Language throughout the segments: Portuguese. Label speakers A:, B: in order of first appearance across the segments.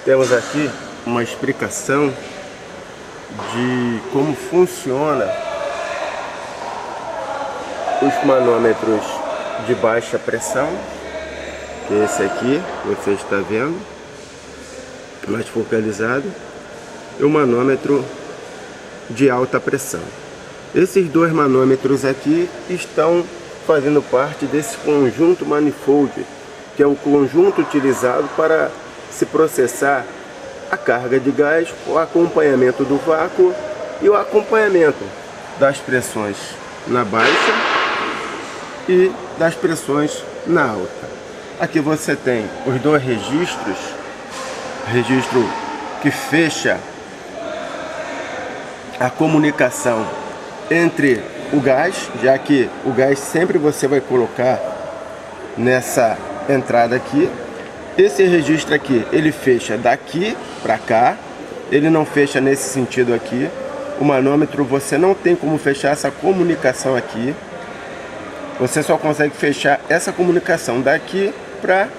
A: Temos aqui uma explicação de como funciona os manômetros de baixa pressão, que é esse aqui, você está vendo, mais focalizado, e o manômetro de alta pressão. Esses dois manômetros aqui estão fazendo parte desse conjunto manifold, que é um conjunto utilizado para se processar a carga de gás, o acompanhamento do vácuo e o acompanhamento das pressões na baixa e das pressões na alta. Aqui você tem os dois registros, registro que fecha a comunicação entre o gás, já que o gás sempre você vai colocar nessa entrada aqui. Esse registro aqui, ele fecha daqui para cá, ele não fecha nesse sentido aqui. O manômetro você não tem como fechar essa comunicação aqui. Você só consegue fechar essa comunicação daqui para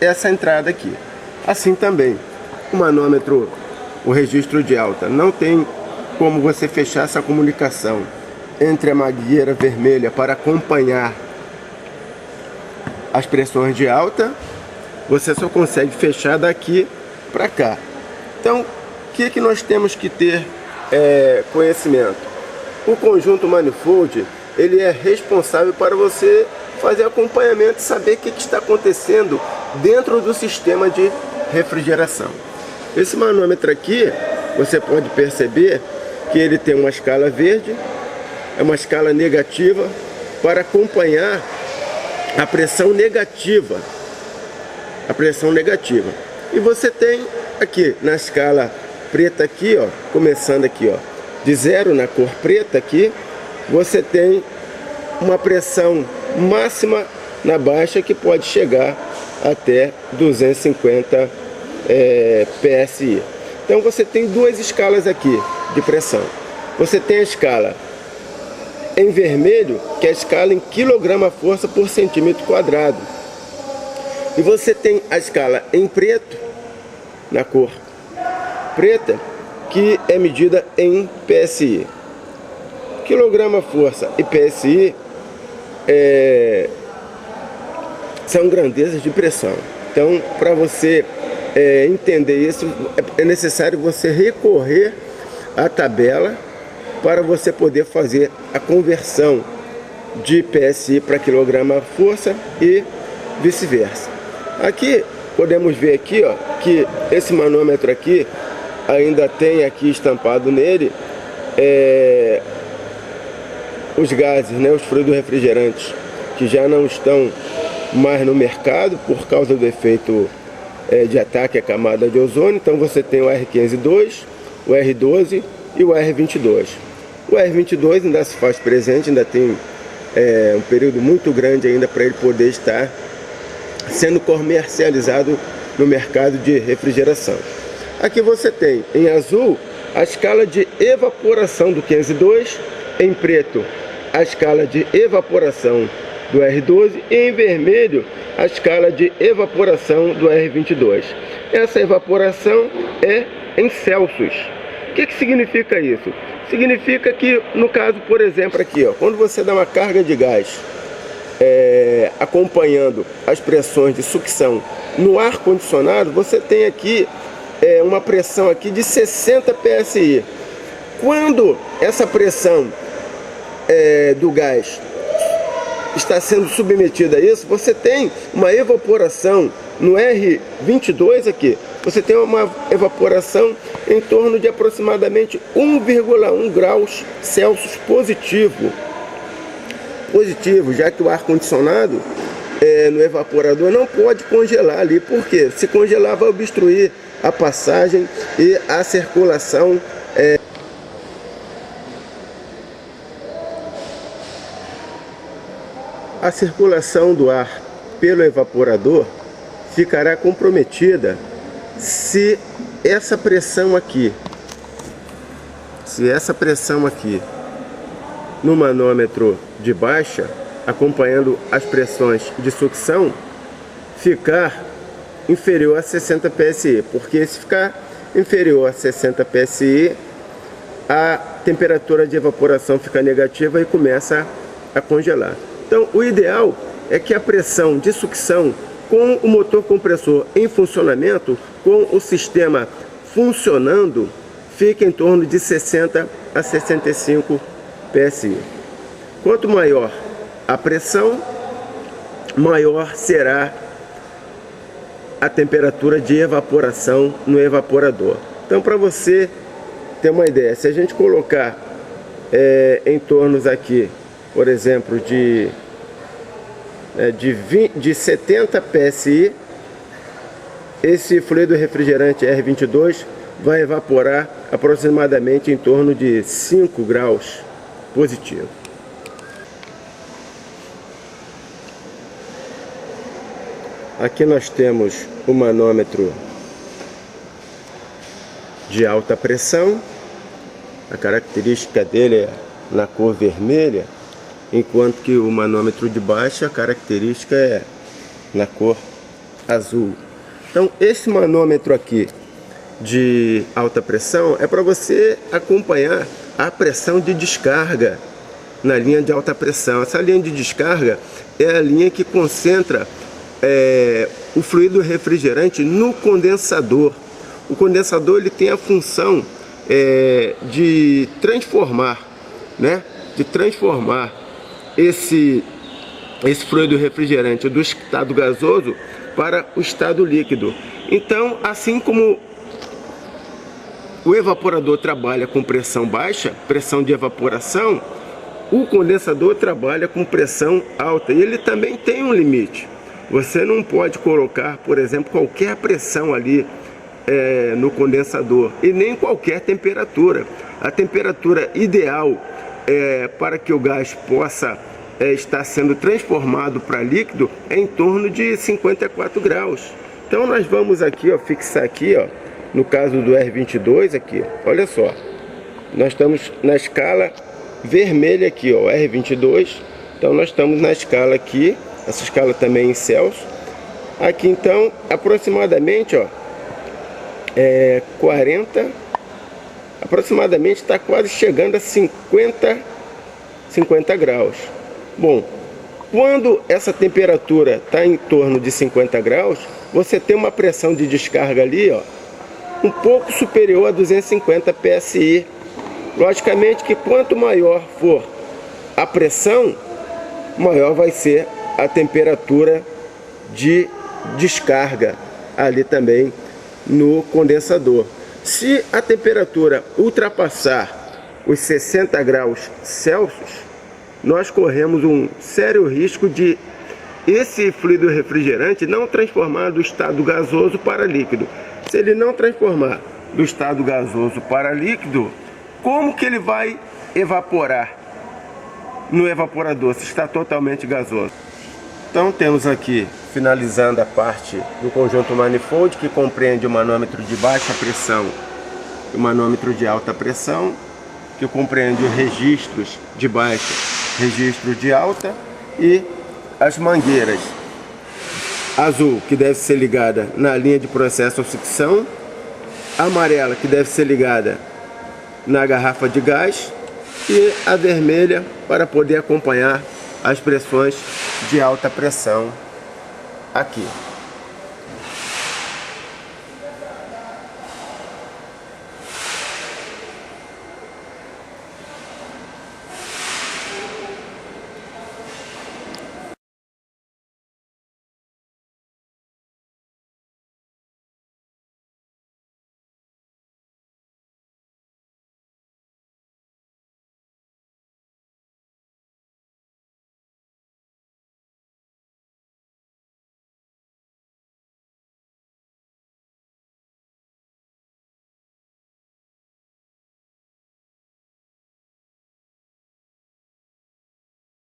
A: essa entrada aqui. Assim também, o manômetro, o registro de alta, não tem como você fechar essa comunicação entre a mangueira vermelha para acompanhar as pressões de alta. Você só consegue fechar daqui para cá. Então, o que nós temos que ter conhecimento? O conjunto manifold, ele é responsável para você fazer acompanhamento e saber o que está acontecendo dentro do sistema de refrigeração. Esse manômetro aqui, você pode perceber que ele tem uma escala verde, é uma escala negativa, para acompanhar a pressão negativa. A pressão negativa. E você tem aqui na escala preta aqui, ó, começando aqui, ó, de 0 na cor preta aqui, você tem uma pressão máxima na baixa que pode chegar até 250 PSI. Então você tem duas escalas aqui de pressão. Você tem a escala em vermelho, que é a escala em quilograma-força por centímetro quadrado. E você tem a escala em preto, na cor preta, que é medida em PSI. Quilograma-força e PSI são grandezas de pressão. Então, para você entender isso, é necessário você recorrer à tabela para você poder fazer a conversão de PSI para quilograma-força e vice-versa. Aqui podemos ver aqui, ó, que esse manômetro aqui ainda tem aqui estampado nele os gases, né, os fluidos refrigerantes, que já não estão mais no mercado por causa do efeito de ataque à camada de ozônio. Então você tem o R15.2, o R12 e o R22. O R22 ainda se faz presente, ainda tem um período muito grande ainda para ele poder estar sendo comercializado no mercado de refrigeração. Aqui você tem em azul a escala de evaporação do 15.2, em preto a escala de evaporação do R12 e em vermelho a escala de evaporação do R22. Essa evaporação é em Celsius. O que significa isso? Significa que, no caso, por exemplo, aqui, ó, quando você dá uma carga de gás acompanhando as pressões de sucção no ar-condicionado, você tem aqui uma pressão aqui de 60 PSI. Quando essa pressão do gás está sendo submetida a isso, você tem uma evaporação no R22 aqui, você tem uma evaporação em torno de aproximadamente 1,1 graus Celsius positivo, já que o ar-condicionado no evaporador não pode congelar ali, porque se congelar vai obstruir a passagem e a circulação do ar pelo evaporador ficará comprometida se essa pressão aqui no manômetro de baixa, acompanhando as pressões de sucção, ficar inferior a 60 PSI, porque se ficar inferior a 60 PSI, a temperatura de evaporação fica negativa e começa a congelar. Então, o ideal é que a pressão de sucção com o motor compressor em funcionamento, com o sistema funcionando, fique em torno de 60 a 65 PSI. Quanto maior a pressão, maior será a temperatura de evaporação no evaporador. Então, para você ter uma ideia, se a gente colocar em torno aqui, por exemplo, de 70 PSI, esse fluido refrigerante R22 vai evaporar aproximadamente em torno de 5 graus positivo. Aqui nós temos o manômetro de alta pressão. A característica dele é na cor vermelha, enquanto que o manômetro de baixa, a característica é na cor azul. Então, esse manômetro aqui de alta pressão é para você acompanhar a pressão de descarga na linha de alta pressão. Essa linha de descarga é a linha que concentra o fluido refrigerante no condensador. O condensador ele tem a função de transformar, de transformar esse fluido refrigerante do estado gasoso para o estado líquido. Então, assim como o evaporador trabalha com pressão baixa, pressão de evaporação, o condensador trabalha com pressão alta e ele também tem um limite. Você não pode colocar, por exemplo, qualquer pressão ali no condensador e nem qualquer temperatura. A temperatura ideal para que o gás possa estar sendo transformado para líquido é em torno de 54 graus. Então nós vamos aqui, fixar aqui, no caso do R22 aqui, olha só, nós estamos na escala vermelha aqui, R22. Então nós estamos na escala aqui, essa escala também em Celsius. Aqui então, aproximadamente, 40, aproximadamente está quase chegando a 50 graus. Bom, quando essa temperatura está em torno de 50 graus, você tem uma pressão de descarga ali, um pouco superior a 250 PSI. Logicamente que quanto maior for a pressão, maior vai ser a temperatura de descarga ali também no condensador. Se a temperatura ultrapassar os 60 graus Celsius, nós corremos um sério risco de esse fluido refrigerante não transformar do estado gasoso para líquido. Se ele não transformar do estado gasoso para líquido, como que ele vai evaporar no evaporador se está totalmente gasoso? Então temos aqui, finalizando a parte do conjunto manifold, que compreende o manômetro de baixa pressão e o manômetro de alta pressão, que compreende os registros de baixa, registros de alta, e as mangueiras azul, que deve ser ligada na linha de processo ou sucção, amarela, que deve ser ligada na garrafa de gás, e a vermelha para poder acompanhar as pressões de alta pressão aqui.